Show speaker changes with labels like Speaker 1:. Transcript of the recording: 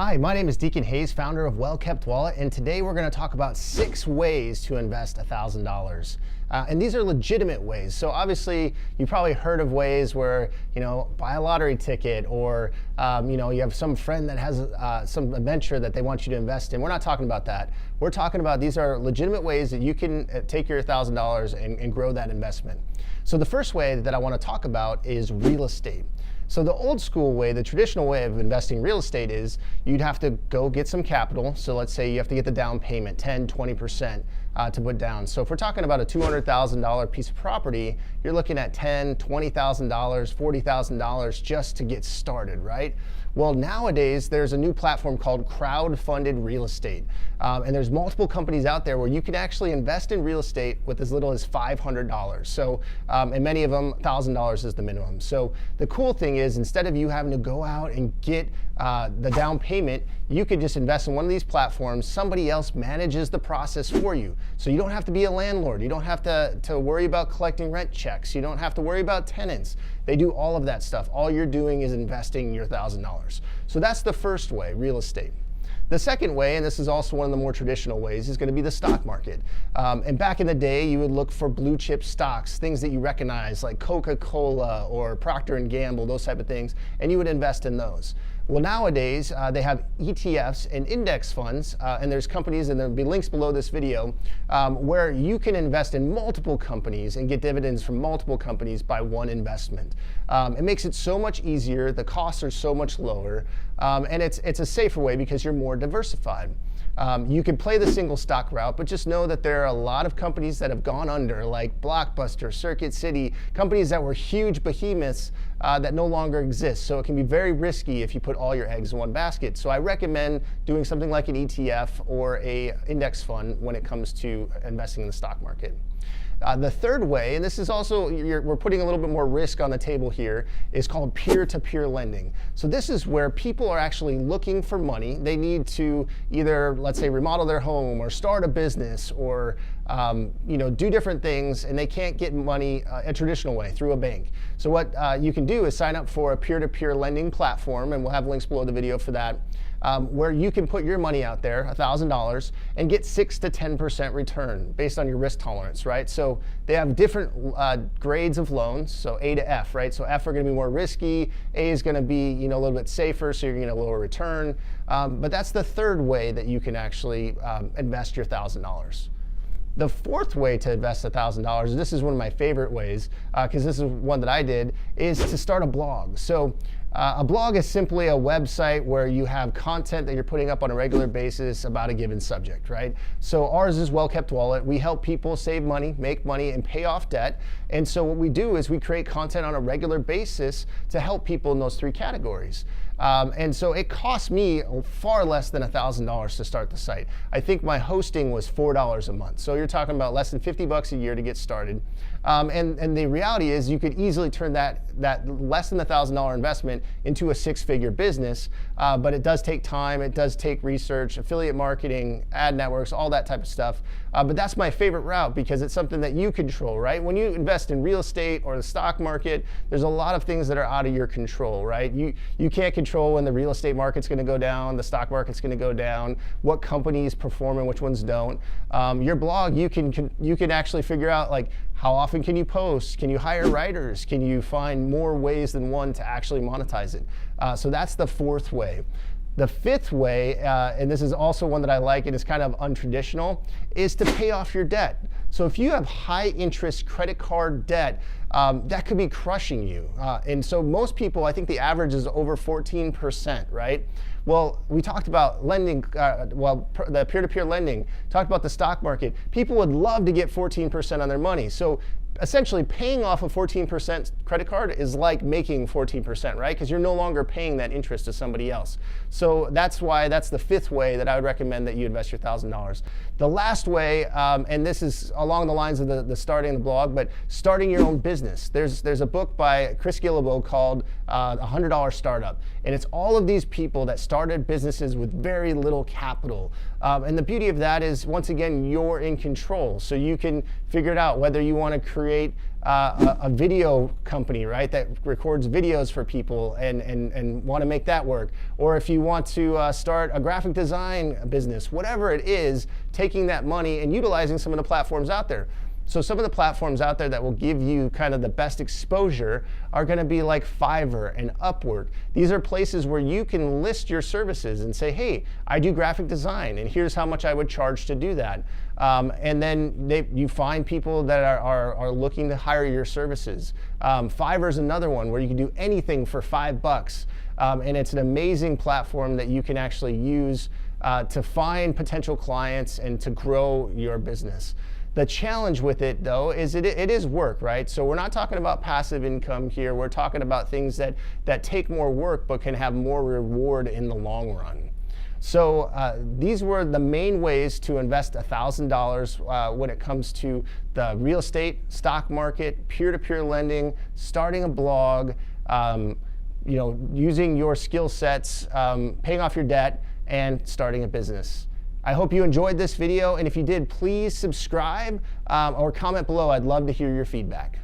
Speaker 1: Hi, my name is Deacon Hayes, founder of Well Kept Wallet, and today we're going to talk about 6 ways to invest $1,000. And these are legitimate ways. So obviously, you probably heard of ways where, buy a lottery ticket, or you have some friend that has some venture that they want you to invest in. We're not talking about that. We're talking about these are legitimate ways that you can take your $1,000 and grow that investment. So the first way that I want to talk about is real estate. So the old school way, the traditional way of investing in real estate is you'd have to go get some capital. So let's say you have to get the down payment, 10, 20% to put down. So if we're talking about a $200,000 piece of property, you're looking at $10,000, $20,000, $40,000 just to get started, right? Well, nowadays, there's a new platform called crowd-funded real estate. And there's multiple companies out there where you can actually invest in real estate with as little as $500. So, and many of them, $1,000 is the minimum. So the cool thing is, instead of you having to go out and get the down payment, you could just invest in one of these platforms. Somebody else manages the process for you. So you don't have to be a landlord. You don't have to worry about collecting rent checks. You don't have to worry about tenants. They do all of that stuff. All you're doing is investing your $1,000. So that's the first way, real estate. The second way, and this is also one of the more traditional ways, is going to be the stock market. And back in the day, you would look for blue chip stocks, things that you recognize like Coca-Cola or Procter & Gamble, those type of things, and you would invest in those. Well, nowadays, they have ETFs and index funds, and there's companies, and there'll be links below this video, where you can invest in multiple companies and get dividends from multiple companies by one investment. It makes it so much easier, the costs are so much lower, and it's a safer way because you're more diversified. You can play the single stock route, but just know that there are a lot of companies that have gone under, like Blockbuster, Circuit City, companies that were huge behemoths that no longer exist. So it can be very risky if you put all your eggs in one basket. So I recommend doing something like an ETF or a index fund when it comes to investing in the stock market. The third way, and this is also, we're putting a little bit more risk on the table here, is called peer-to-peer lending. So this is where people are actually looking for money. They need to either, let's say, remodel their home or start a business or do different things, and they can't get money a traditional way through a bank. So what you can do is sign up for a peer-to-peer lending platform, and we'll have links below the video for that. Where you can put your money out there, $1,000, and get 6 to 10% return based on your risk tolerance, right? So they have different grades of loans, so A to F, right? So F are going to be more risky, A is going to be a little bit safer, so you're going to lower return. But that's the third way that you can actually invest your $1,000. The fourth way to invest $1,000, this is one of my favorite ways, because this is one that I did, is to start a blog. So a blog is simply a website where you have content that you're putting up on a regular basis about a given subject, right? So ours is Well Kept Wallet. We help people save money, make money, and pay off debt. And so what we do is we create content on a regular basis to help people in those 3 categories. And so it cost me far less than $1,000 to start the site. I think my hosting was $4 a month. So you're talking about less than 50 bucks a year to get started. And the reality is you could easily turn that less than $1,000 investment into a 6-figure business, but it does take time, it does take research, affiliate marketing, ad networks, all that type of stuff. But that's my favorite route because it's something that you control, right? When you invest in real estate or the stock market, there's a lot of things that are out of your control, right? You can't control when the real estate market's going to go down, the stock market's going to go down, what companies perform and which ones don't. Your blog, you can actually figure out like how often can you post? Can you hire writers? Can you find more ways than one to actually monetize it? So that's the fourth way. The fifth way, and this is also one that I like and is kind of untraditional, is to pay off your debt. So if you have high interest credit card debt, that could be crushing you. And so most people, I think the average is over 14%, right? Well, we talked about lending, the peer-to-peer lending, talked about the stock market. People would love to get 14% on their money. So essentially paying off a 14% credit card is like making 14%, right? Because you're no longer paying that interest to somebody else. So that's why that's the fifth way that I would recommend that you invest your $1,000. The last way, and this is along the lines of the starting the blog, but starting your own business. There's a book by Chris Guillebeau called $100 Startup. And it's all of these people that started businesses with very little capital. And the beauty of that is, once again, you're in control. So you can figure it out whether you want to create create a video company, right, that records videos for people and want to make that work. Or if you want to start a graphic design business, whatever it is, taking that money and utilizing some of the platforms out there. So some of the platforms out there that will give you kind of the best exposure are going to be like Fiverr and Upwork. These are places where you can list your services and say, hey, I do graphic design, and here's how much I would charge to do that. And then you find people that are looking to hire your services. Fiverr is another one where you can do anything for $5. And it's an amazing platform that you can actually use to find potential clients and to grow your business. The challenge with it, though, is it is work, right? So we're not talking about passive income here. We're talking about things that take more work but can have more reward in the long run. So these were the main ways to invest $1,000 when it comes to the real estate, stock market, peer-to-peer lending, starting a blog, using your skill sets, paying off your debt, and starting a business. I hope you enjoyed this video, and if you did, please subscribe or comment below. I'd love to hear your feedback.